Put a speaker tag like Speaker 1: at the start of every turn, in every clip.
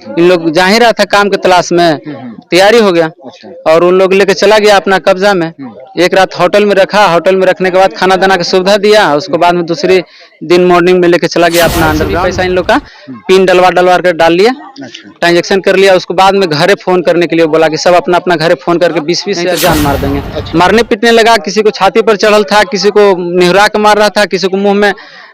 Speaker 1: इन लोग जा ही रहा था काम के तलाश में, तैयारी हो गया और उन लोग लेके चला गया अपना कब्जा में। एक रात होटल में रखा, होटल में रखने के बाद खाना दाना की सुविधा दिया, उसके बाद में दूसरी दिन मॉर्निंग में लेके चला गया अपना अंडरग्राउंड। पैसा इन लोग का पिन डलवा कर डाल लिया, ट्रांजेक्शन कर लिया। उसके बाद में घरे फोन करने के लिए बोला कि सब अपना अपना घरे फोन करके 20-20 हजार जान मार देंगे। मारने पीटने लगा, किसी को छाती पर चढ़ल था, किसी को निहुरा के मार रहा था, किसी को मुंह में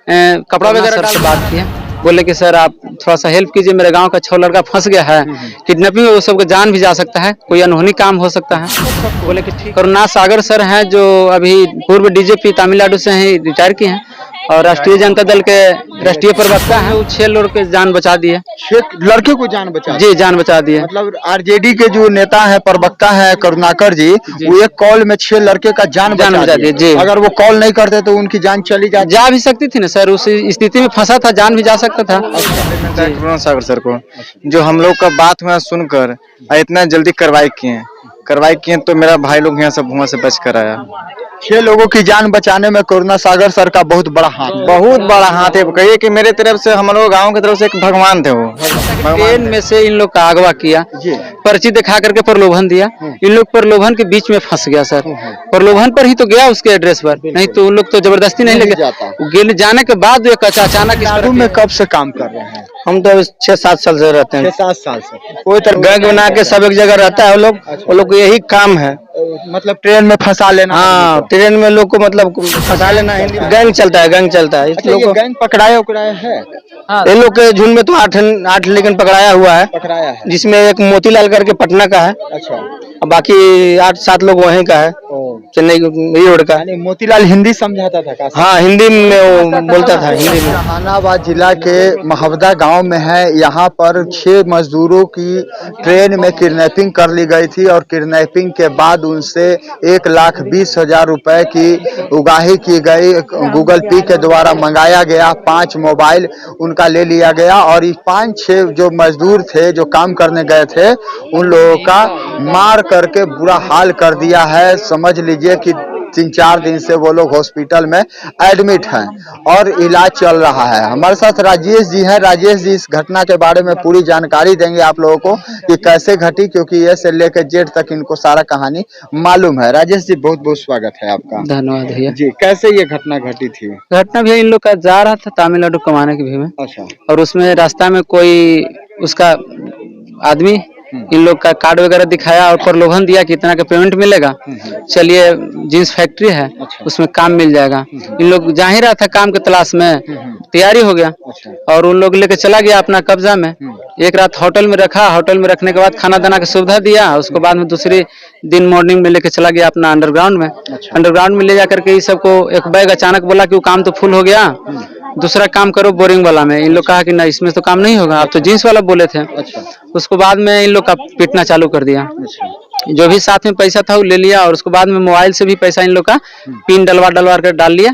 Speaker 1: कपड़ा वगैरह से बात किया। बोले कि सर आप थोड़ा सा हेल्प कीजिए, मेरे गांव का 6 लड़का फंस गया है, किडनैपिंग वो सबको जान भी जा सकता है, कोई अनहोनी काम हो सकता है। बोले कि ठीक। करुणा सागर सर हैं जो अभी पूर्व डीजीपी तमिलनाडु से हैं, रिटायर किए हैं और राष्ट्रीय जनता दल के राष्ट्रीय प्रवक्ता हैं। वो 6 लोग के जान बचा दिए,
Speaker 2: 6 लड़के को जान बचा
Speaker 1: जी, जान बचा दिए।
Speaker 2: मतलब आरजेडी के जो नेता है, प्रवक्ता है करुणाकर जी, वो एक कॉल में 6 लड़के का जान बचा दिए जी। अगर वो कॉल नहीं करते तो उनकी जान चली
Speaker 1: जा भी सकती थी ना सर, उस स्थिति में फंसा था, जान भी जा सकता था।
Speaker 3: करुणा सागर सर को जो हम लोग का बात हुआ सुनकर इतना जल्दी कार्रवाई किए तो मेरा भाई लोग यहाँ सब धुआं से बच कर आया।
Speaker 2: 6 लोगों की जान बचाने में करुणा सागर सर का बहुत बड़ा हाथ
Speaker 3: है। कहिए कि मेरे तरफ से, हम लोग गाँव की तरफ से एक भगवान थे। वो
Speaker 1: ट्रेन में से इन लोग का अगवा किया, पर्ची दिखा करके प्रलोभन दिया, इन लोग प्रलोभन के बीच में फंस गया सर। प्रलोभन पर ही तो गया उसके एड्रेस पर, नहीं तो उन लोग तो जबरदस्ती नहीं लगे। जाने के बाद अचानक
Speaker 2: में कब से काम कर रहे हैं?
Speaker 1: हम तो 6-7 साल से रहते हैं।
Speaker 2: 6-7 साल से
Speaker 1: कोई तरह गैंग बना के सब एक जगह रहता है। वो लोग को यही काम है,
Speaker 2: मतलब ट्रेन में फंसा लेना।
Speaker 1: हाँ, ट्रेन में लोग को मतलब फंसा लेना। गैंग चलता है।
Speaker 2: अच्छा, ये गैंग पकड़ाया है?
Speaker 1: इन लोग के झुंड में तो 8 लेकिन पकड़ाया हुआ है, जिसमें एक मोतीलाल करके पटना का है।
Speaker 2: अच्छा,
Speaker 1: बाकी 8-7 लोग वहीं का है, चेन्नई रोड का।
Speaker 2: मोतीलाल हिंदी समझाता था?
Speaker 1: हाँ, हिंदी में वो बोलता था, हिंदी में।
Speaker 2: जहानाबाद जिला के महवदा गांव में है। यहाँ पर 6 मजदूरों की ट्रेन में किडनैपिंग कर ली गई थी और किडनैपिंग के बाद उनसे 1,20,000 रुपए की उगाही की गई। गूगल पे के द्वारा मंगाया गया। 5 मोबाइल उनका ले लिया गया और ये 5-6 जो मजदूर थे जो काम करने गए थे, उन लोगों का मार करके बुरा हाल कर दिया है। समझ लीजिए कि 3-4 दिन से वो लोग हॉस्पिटल में एडमिट हैं और इलाज चल रहा है। हमारे साथ राजेश जी हैं। राजेश जी इस घटना के बारे में पूरी जानकारी देंगे आप लोगों को कि कैसे घटी, क्योंकि ये से लेकर जेड तक इनको सारा कहानी मालूम है। राजेश जी, बहुत बहुत स्वागत है आपका।
Speaker 1: धन्यवाद भैया जी।
Speaker 2: कैसे ये घटना घटी थी?
Speaker 1: घटना भैया इन लोग का जा रहा था तमिलनाडु कमाने के भी में।
Speaker 2: अच्छा। और
Speaker 1: उसमें रास्ता में कोई उसका आदमी इन लोग का कार्ड वगैरह दिखाया और प्रलोभन दिया कि इतना का पेमेंट मिलेगा, चलिए जींस फैक्ट्री है, उसमें काम मिल जाएगा। इन लोग जा ही रहा था काम के तलाश में, तैयारी हो गया और उन लोग लेके चला गया अपना कब्जा में। एक रात होटल में रखा, होटल में रखने के बाद खाना दाना की सुविधा दिया, उसके बाद में दूसरी दिन मॉर्निंग में लेके चला गया अपना अंडरग्राउंड में। अंडरग्राउंड में ले जा करके इस सबको एक बैग अचानक बोला कि वो काम तो फुल हो गया, दूसरा काम करो बोरिंग वाला में। इन लोग कहा कि ना, इसमें तो काम नहीं होगा, आप तो जींस वाला बोले थे। उसके बाद में इन लोग का पीटना चालू कर दिया। जो भी साथ में पैसा था वो ले लिया और उसके बाद में मोबाइल से भी पैसा इन लोग का पिन डलवा कर डाल लिया,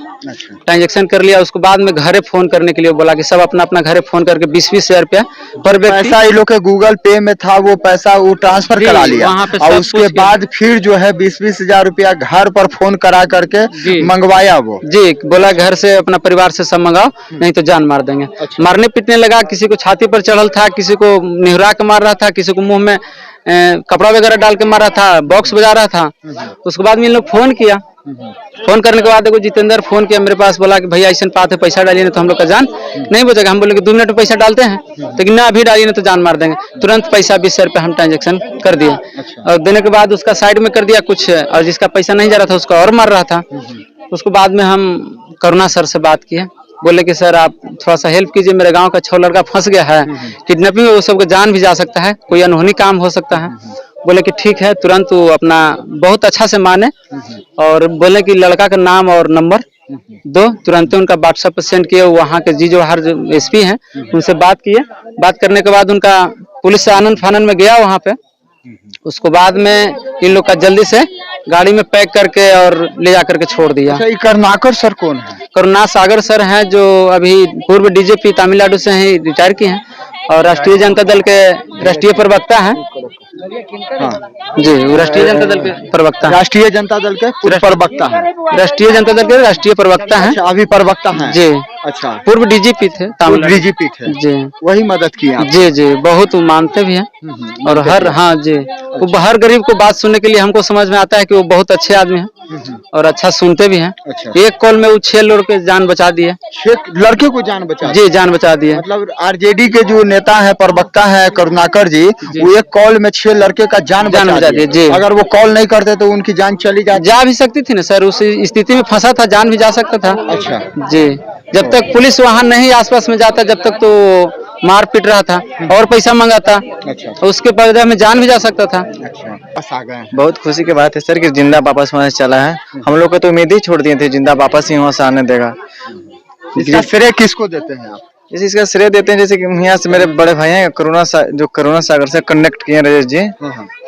Speaker 1: ट्रांजेक्शन कर लिया। उसके बाद में घरे फोन करने के लिए बोला कि सब अपना अपना घरे फोन करके 20-20 हजार रुपया पर व्यक्ति।
Speaker 2: पैसा इन लोग के गूगल पे में था, वो पैसा वो ट्रांसफर करा लिया और उसके बाद फिर जो है 20-20 हजार रुपया घर पर फोन करा करके मंगवाया वो जी।
Speaker 1: बोला घर से अपना परिवार से सब मंगाओ, नहीं तो जान मार देंगे। मारने पीटने लगा, किसी को छाती पर चढ़ल था, किसी को निहुरा के मार रहा था, किसी को मुंह में कपड़ा वगैरह डाल के मार रहा था, बॉक्स बजा रहा था। उसके बाद में इन लोग फोन किया। फोन करने के बाद देखो जितेंद्र फोन किया मेरे पास, बोला कि भैया ऐसा बात है, पैसा डालिए नहीं तो हम लोग का जान नहीं बचेगा। हम बोले कि 2 मिनट में पैसा डालते हैं, लेकिन ना अभी डालिए नहीं तो जान मार देंगे। तुरंत पैसा 20 हजार रुपया हम ट्रांजेक्शन कर दिए और देने के बाद उसका साइड में कर दिया कुछ, और जिसका पैसा नहीं जा रहा था उसका और मार रहा था। उसके बाद में हम करुणा सर से बात किए, बोले कि सर आप थोड़ा सा हेल्प कीजिए, मेरे गांव का 6 लड़का फंस गया है, किडनैपिंग में वो सबको जान भी जा सकता है, कोई अनहोनी काम हो सकता है। बोले कि ठीक है। तुरंत वो अपना बहुत अच्छा से माने और बोले कि लड़का का नाम और नंबर दो। तुरंत उनका व्हाट्सएप पर सेंड किए। वहाँ के जी जोहार जो एसपी हैं उनसे बात किए। बात करने के बाद उनका पुलिस से आनंद फानन में गया वहाँ पे। उसको बाद में इन लोग का जल्दी से गाड़ी में पैक करके और ले जा करके छोड़ दिया।
Speaker 2: अच्छा, ये करुणाकर सर कौन है?
Speaker 1: करुणा सागर सर हैं जो अभी पूर्व डीजीपी तमिलनाडु से हैं, रिटायर किए हैं और राष्ट्रीय जनता दल के राष्ट्रीय प्रवक्ता हैं।
Speaker 2: हाँ
Speaker 1: जी, वो राष्ट्रीय जनता दल के प्रवक्ता हैं।
Speaker 2: राष्ट्रीय जनता दल के पूर्व प्रवक्ता है।
Speaker 1: राष्ट्रीय जनता दल के राष्ट्रीय प्रवक्ता हैं।
Speaker 2: अच्छा, अभी प्रवक्ता हैं।
Speaker 1: जी,
Speaker 2: अच्छा,
Speaker 1: पूर्व डीजीपी थे तमिलनाडु।
Speaker 2: डीजीपी थे,
Speaker 1: जी
Speaker 2: वही मदद की आप।
Speaker 1: जी जी, बहुत वो मानते भी हैं। और हर, हाँ जी, वो हर गरीब को बात सुनने के लिए हमको समझ में आता है कि वो बहुत अच्छे आदमी हैं और अच्छा सुनते भी हैं।
Speaker 2: अच्छा,
Speaker 1: एक कॉल में वो 6 लोगों के जान बचा दिए।
Speaker 2: 6 लड़के को जान बचा
Speaker 1: जी, जान बचा दिए।
Speaker 2: मतलब आरजेडी के जो नेता है, प्रवक्ता है करुणाकर जी, वो एक कॉल में 6 लड़के का जान बचा दिए।
Speaker 1: जी,
Speaker 2: अगर वो कॉल नहीं करते तो उनकी जान चली जाती।
Speaker 1: जा भी सकती थी ना सर, उस स्थिति में फंसा था, जान भी जा सकता था।
Speaker 2: अच्छा
Speaker 1: जी, जब तक पुलिस वहाँ नहीं आसपास में जाता, जब तक तो मार पीट रहा था और पैसा मंगाता।
Speaker 2: अच्छा,
Speaker 1: उसके बदले में जान भी जा सकता था।
Speaker 2: अच्छा, बस आ गए।
Speaker 3: बहुत खुशी की बात है सर कि जिंदा वापस वहाँ से चला है। हम लोग को तो उम्मीद ही छोड़ दिए थे जिंदा वापस ही वहाँ से आने देगा।
Speaker 2: इसका श्रेय किसको देते हैं आप?
Speaker 3: इस इसका श्रेय देते हैं, जैसे कि यहाँ से मेरे बड़े भाई हैं जो करुणा सागर से कनेक्ट किए राजेश जी,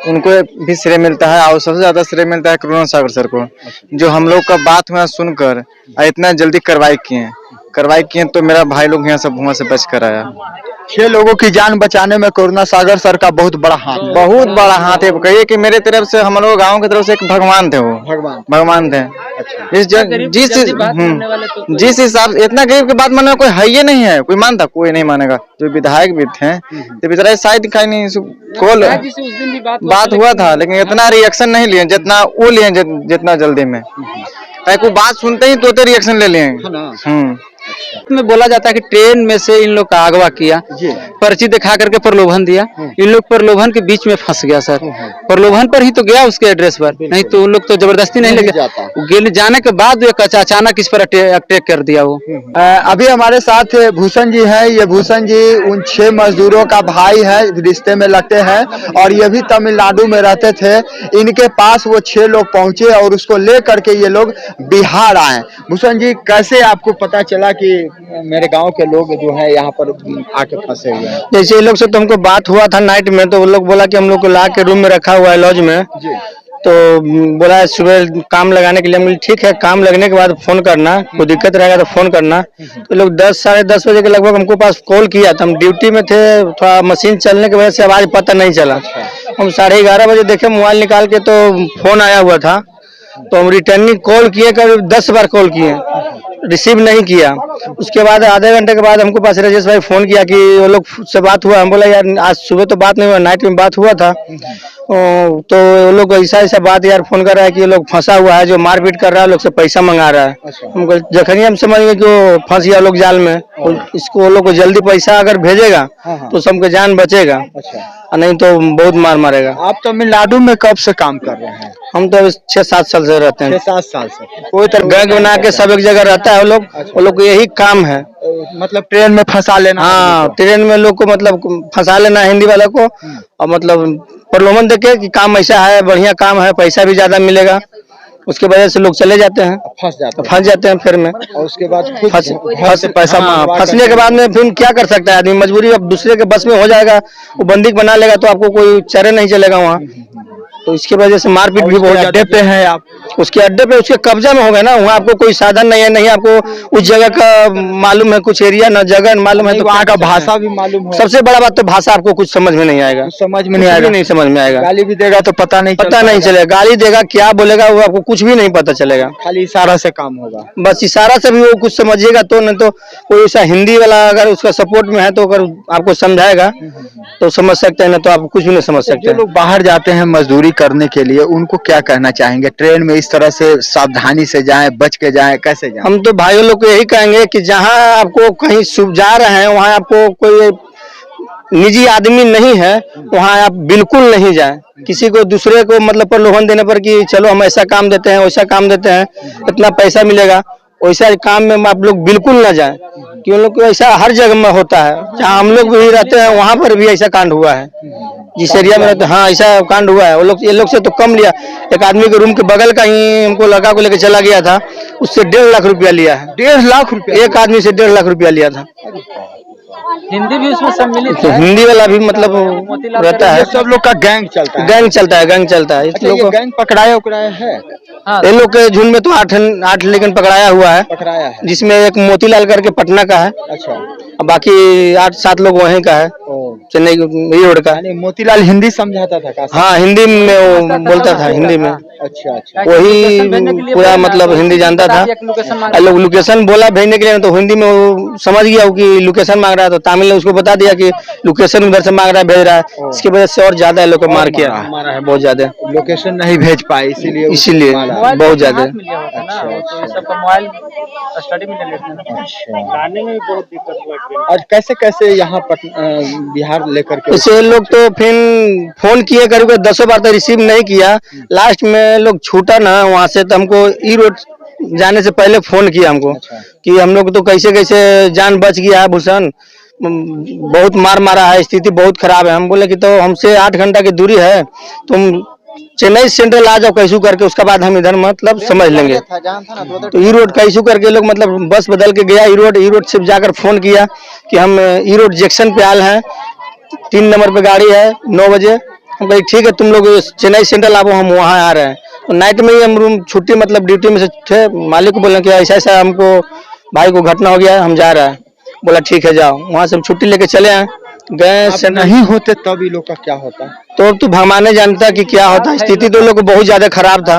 Speaker 3: उनको भी श्रेय मिलता है। और सबसे ज्यादा श्रेय मिलता है करुणा सागर सर को, जो हम लोग का बात हुआ सुनकर इतना जल्दी कार्रवाई किए तो मेरा भाई लोग यहाँ से धुआं से बच कर आया।
Speaker 2: 6 लोगों की जान बचाने में करुणा सागर सर का बहुत बड़ा हाथ है।
Speaker 3: बहुत बड़ा हाथ है। कहिए कि मेरे तरफ से, हम लोग गाँव की तरफ से एक भगवान थे। वो भगवान थे। जिस हिसाब से इतना गरीब की बात मानने कोई है ही नहीं है, कोई मानता, कोई नहीं मानेगा। जो विधायक भी थे तो बेचारा साइड दिखाई नहीं, कॉल बात हुआ था लेकिन इतना रिएक्शन नहीं लिए जितना वो लिए, जितना जल्दी में को बात सुनते ही तो रिएक्शन ले लिए।
Speaker 1: में बोला जाता है कि ट्रेन में से इन लोग का अगवा किया, पर्ची दिखा करके प्रलोभन दिया। इन लोग प्रलोभन के बीच में फंस गया सर। प्रलोभन पर ही तो गया उसके एड्रेस पर, नहीं तो उन लोग तो जबरदस्ती नहीं लगे। जाने के बाद अचानक इस पर अटैक कर दिया वो।
Speaker 2: अभी हमारे साथ भूषण जी हैं। ये भूषण जी उन 6 मजदूरों का भाई है, रिश्ते में लगते हैं और ये भी तमिलनाडु में रहते थे। इनके पास वो 6 लोग पहुंचे और उसको ले करके ये लोग बिहार आए। भूषण जी, कैसे आपको पता चला कि मेरे गांव के लोग जो है यहाँ पर आके फंसे हुए हैं?
Speaker 4: जैसे ये लोग से तो हमको बात हुआ था नाइट में, तो वो लोग बोला कि हम लोग को ला के रूम में रखा हुआ है लॉज में। तो बोला सुबह काम लगाने के लिए। हम ठीक है, काम लगने के बाद फोन करना, कोई दिक्कत रहेगा तो फोन करना। तो लोग 10 साढ़े 10 बजे के लगभग हमको पास कॉल किया था। हम ड्यूटी में थे, थोड़ा मशीन चलने की वजह से आवाज पता नहीं चला। हम 11:30 बजे देखे मोबाइल निकाल के तो फोन आया हुआ था। तो हम रिटर्निंग कॉल किए, करीब 10 बार कॉल किए, रिसीव नहीं किया। उसके बाद आधे घंटे के बाद हमको पास राजेश भाई फोन किया कि वो लोग से बात हुआ। हम बोला यार आज सुबह तो बात नहीं हुआ, नाइट में बात हुआ था। तो वो लोग ऐसा बात यार फोन कर रहा है कि ये लोग फंसा हुआ है, जो मारपीट कर रहा है लोग से पैसा मंगा रहा है। हमको जखनी हम समझ गए कि वो फंस गया लोग जाल में। इसको वो लोग को जल्दी पैसा अगर भेजेगा तो सबके जान बचेगा, नहीं तो बहुत मार मारेगा।
Speaker 2: आप तमिलनाडु में कब से काम कर रहे हैं?
Speaker 4: हम तो 6-7 साल से रहते हैं।
Speaker 2: 6-7 साल से
Speaker 4: कोई तरह गैंग बना के सब एक जगह रहता है। वो लोग को यही काम है,
Speaker 2: मतलब ट्रेन में फंसा लेना।
Speaker 4: हाँ, ट्रेन में लोग को मतलब फंसा लेना हिंदी वाला को, और मतलब प्रलोभन देके कि काम ऐसा है, बढ़िया काम है, पैसा भी ज्यादा मिलेगा। उसके वजह से लोग चले जाते हैं, फंस जाते हैं फिर में।
Speaker 2: और उसके बाद
Speaker 4: पैसा फंसने के बाद में फिर क्या कर सकता है आदमी? मजबूरी अब दूसरे के बस में हो जाएगा, वो बंदूक बना लेगा तो आपको कोई चरे नहीं चलेगा वहाँ। तो इसकी वजह से मारपीट भी बहुत
Speaker 2: अड्डे पे है आप?
Speaker 4: उसके अड्डे पे उसके कब्जा में हो गया ना। वहाँ आपको कोई साधन नहीं है, नहीं आपको उस जगह का मालूम है, कुछ एरिया ना जगह मालूम है, तो
Speaker 2: वहाँ का भाषा भी मालूम है।
Speaker 4: सबसे बड़ा बात तो भाषा आपको कुछ समझ में नहीं आएगा,
Speaker 2: समझ में नहीं आएगा,
Speaker 4: नहीं समझ में आएगा।
Speaker 2: गाली भी देगा तो पता नहीं
Speaker 4: चलेगा, गाली देगा क्या बोलेगा वो आपको कुछ भी नहीं पता चलेगा।
Speaker 2: खाली इशारा से काम होगा,
Speaker 4: बस इशारा से भी वो कुछ समझिएगा तो, नहीं तो कोई ऐसा हिंदी वाला अगर उसका सपोर्ट में है तो अगर आपको समझाएगा तो समझ सकते हैं, ना तो आप कुछ भी नहीं समझ सकते।
Speaker 2: जो लोग बाहर जाते हैं मजदूरी करने के लिए, उनको क्या कहना चाहेंगे? ट्रेन में इस तरह से सावधानी से जाएं, बच के जाएं, कैसे जाएं?
Speaker 4: हम तो भाइयों लोग को यही कहेंगे कि जहां आपको कहीं जा रहे हैं, वहां आपको कोई निजी आदमी नहीं है, वहां आप बिल्कुल नहीं जाएं। किसी को दूसरे को मतलब प्रलोभन देने पर कि चलो हम ऐसा काम देते हैं, वैसा काम देते हैं, इतना पैसा मिलेगा, वैसा काम में आप लोग बिल्कुल ना जाएं। कि उन लोग को ऐसा हर जगह में होता है, जहाँ हम लोग भी रहते हैं वहां पर भी ऐसा कांड हुआ है। जिस एरिया में रहते हैं, हाँ, ऐसा कांड हुआ है। वो लोग ये लोग से तो कम लिया। एक आदमी के रूम के बगल का ही हमको लड़का को लेकर चला गया था, उससे 1.5 लाख रुपया लिया है।
Speaker 2: 1.5 लाख रुपया?
Speaker 4: एक आदमी से 1.5 लाख रुपया लिया था।
Speaker 1: हिंदी भी उसमें सम्मिलित
Speaker 4: तो
Speaker 1: है।
Speaker 4: हिंदी वाला भी मतलब रहता है,
Speaker 2: सब लोग का गैंग चलता है।
Speaker 4: गैंग चलता है, गैंग चलता है। इस
Speaker 2: अच्छा,
Speaker 4: लोग
Speaker 2: ये
Speaker 4: को
Speaker 2: गैंग पकड़ाया उकड़ाया है?
Speaker 1: हाँ,
Speaker 4: ये लोग के झुंड में तो आठ लेकिन पकड़ाया हुआ है,
Speaker 2: पकड़ाया है।
Speaker 4: जिसमें एक मोतीलाल करके पटना का है
Speaker 2: अच्छा।
Speaker 4: और बाकी 8-7 लोग वहीं का है,
Speaker 2: ओ,
Speaker 4: चेन्नई रोड का।
Speaker 2: यानी मोतीलाल हिंदी समझाता था का?
Speaker 4: हाँ, हिंदी में वो बोलता था, हिंदी में
Speaker 2: अच्छा अच्छा।
Speaker 4: वही पूरा मतलब हिंदी जानता था। और लोग लोकेशन बोला भेजने के लिए तो हिंदी में वो समझ गया कि लोकेशन मांग रहा है, तो तमिल ने उसको बता दिया कि लोकेशन उधर से मांग रहा है, भेज रहा है। इसकी वजह से और ज्यादा लोग को मार किया, मारा है बहुत ज्यादा,
Speaker 2: लोकेशन नहीं भेज पाए इसीलिए
Speaker 4: इसीलिए बहुत ज्यादा।
Speaker 1: मोबाइल स्टडी में ले लेते हैं।
Speaker 2: लाने में बहुत दिक्कत हुआ। और कैसे कैसे यहाँ बिहार लेकर के?
Speaker 4: इसे लोग तो फिर फोन किए करीब 10 बार तो रिसीव नहीं किया। लास्ट में लोग छूटा ना वहाँ से, तो हमको ई रोड जाने से पहले फोन किया हमको कि हम लोग तो कैसे कैसे जान बच गया है भूषण, बहुत मार मारा है, स्थिति बहुत खराब है। हम बोले कि तो हमसे 8 घंटा की दूरी है, तुम चेन्नई सेंट्रल आ जाओ कैसू करके, उसके बाद हम इधर मतलब समझ लेंगे। तो ई रोड कैसू करके लोग मतलब बस बदल के गया ई रोड से जाकर फोन किया कि हम ई रोड जंक्शन पे आल हैं, 3 नंबर पे गाड़ी है 9 बजे। हम कही ठीक है, तुम लोग चेन्नई सेंट्रल आओ, हम वहाँ आ रहे हैं। तो नाइट में ही हम रूम छुट्टी मतलब ड्यूटी में से थे, मालिक को बोले कि ऐसा ऐसा हमको भाई को घटना हो गया है, हम जा रहे हैं। बोला ठीक है जाओ, वहाँ से हम छुट्टी लेके चले आए, गए।
Speaker 2: नहीं होते तब ये लोग का क्या होता?
Speaker 4: तो अब तू भगवान जानता कि क्या होता। स्थिति तो लोग बहुत ज्यादा खराब था,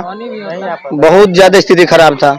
Speaker 4: बहुत ज्यादा स्थिति खराब था।